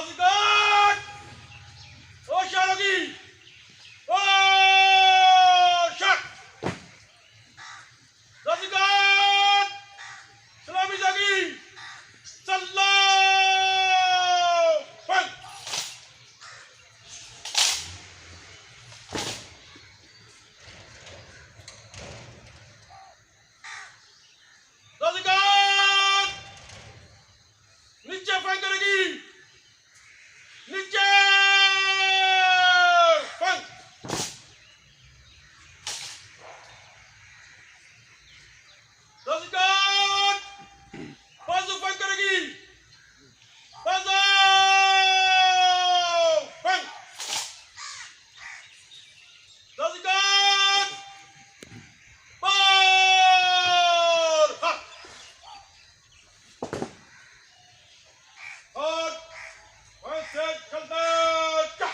Rosicot! Oh, shot lagi! Oh, shot! Rosicot! Selami lagi! Salam! Bang! Rosicot! नीचे फेंक करेगी! नीचे! फेंक! Rosicot! बाजू फेंक करेगी! बाजू! फेंक! Rosicot! बार! हट! और वैसे चलते जा